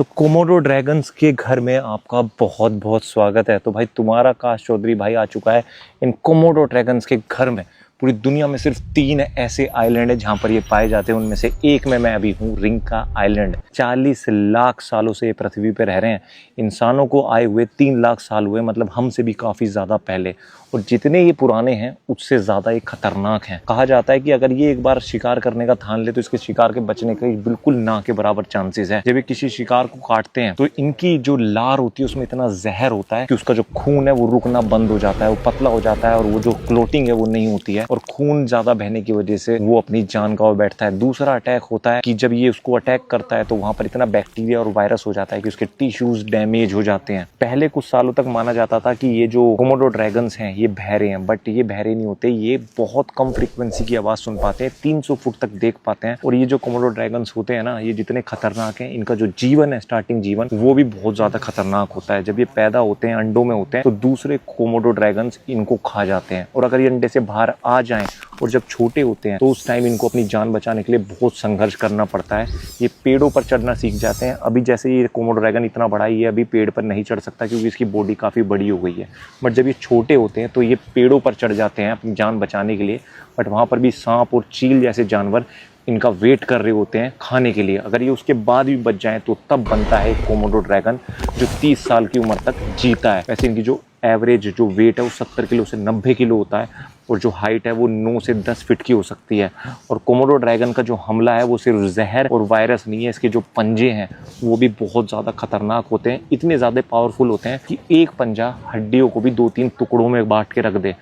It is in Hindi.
तो कोमोडो ड्रैगन्स के घर में आपका बहुत बहुत स्वागत है। तो भाई तुम्हारा आकाश चौधरी भाई आ चुका है इन कोमोडो ड्रैगन्स के घर में। पूरी दुनिया में सिर्फ 3 ऐसे आइलैंड है जहां पर ये पाए जाते हैं, उनमें से एक में मैं अभी हूँ, रिंका आइलैंड। 40 लाख सालों से ये पृथ्वी पर रह रहे हैं। इंसानों को आए हुए 3 लाख साल हुए, मतलब हमसे भी काफ़ी ज़्यादा पहले। और जितने ये पुराने हैं उससे ज़्यादा ये खतरनाक हैं। कहा जाता है कि अगर ये एक बार शिकार करने का ठान ले तो इसके शिकार के बचने के बिल्कुल ना के बराबर चांसेस है। जब ये किसी शिकार को काटते हैं तो इनकी जो लार होती है उसमें इतना जहर होता है कि उसका जो खून है वो रुकना बंद हो जाता है, वो पतला हो जाता है और वो जो क्लोटिंग है वो नहीं होती है, और खून ज्यादा बहने की वजह से वो अपनी जान गंवा बैठता है। दूसरा अटैक होता है कि जब ये उसको अटैक करता है तो वहां पर इतना बैक्टीरिया और वायरस हो जाता है कि उसके टिश्यूज डैमेज हो जाते हैं। पहले कुछ सालों तक माना जाता था कि ये जो कोमोडो ड्रैगन्स हैं ये बहरे हैं, बट ये बहरे नहीं होते। ये बहुत कम फ्रीक्वेंसी की आवाज सुन पाते हैं, 300 फुट तक देख पाते हैं। और ये जो कोमोडो ड्रैगन्स होते हैं ना, ये जितने खतरनाक हैं, इनका जो जीवन है, स्टार्टिंग जीवन, वो भी बहुत ज्यादा खतरनाक होता है। जब ये पैदा होते हैं, अंडों में होते हैं, तो दूसरे कोमोडो ड्रैगन्स इनको खा जाते हैं। और अगर ये अंडे से बाहर आ जाएं और जब छोटे होते हैं तो उस टाइम इनको अपनी जान बचाने के लिए बहुत संघर्ष करना पड़ता है। ये पेड़ों पर चढ़ना सीख जाते हैं। अभी जैसे ये कोमोडो ड्रैगन इतना बड़ा ही है, अभी पेड़ पर नहीं चढ़ सकता क्योंकि इसकी बॉडी काफ़ी बड़ी हो गई है। बट जब ये छोटे होते हैं तो ये पेड़ों पर चढ़ जाते हैं अपनी जान बचाने के लिए। बट वहाँ पर भी सांप और चील जैसे जानवर इनका वेट कर रहे होते हैं खाने के लिए। अगर ये उसके बाद भी बच जाए तो तब बनता है कोमोडो ड्रैगन जो 30 साल की उम्र तक जीता है। वैसे इनकी जो एवरेज जो वेट है वो 70 किलो से 90 किलो होता है, और जो हाइट है वो 9 से 10 फीट की हो सकती है। और कोमोडो ड्रैगन का जो हमला है वो सिर्फ जहर और वायरस नहीं है, इसके जो पंजे हैं वो भी बहुत ज़्यादा खतरनाक होते हैं। इतने ज़्यादा पावरफुल होते हैं कि एक पंजा हड्डियों को भी 2-3 टुकड़ों में बांट के रख दे।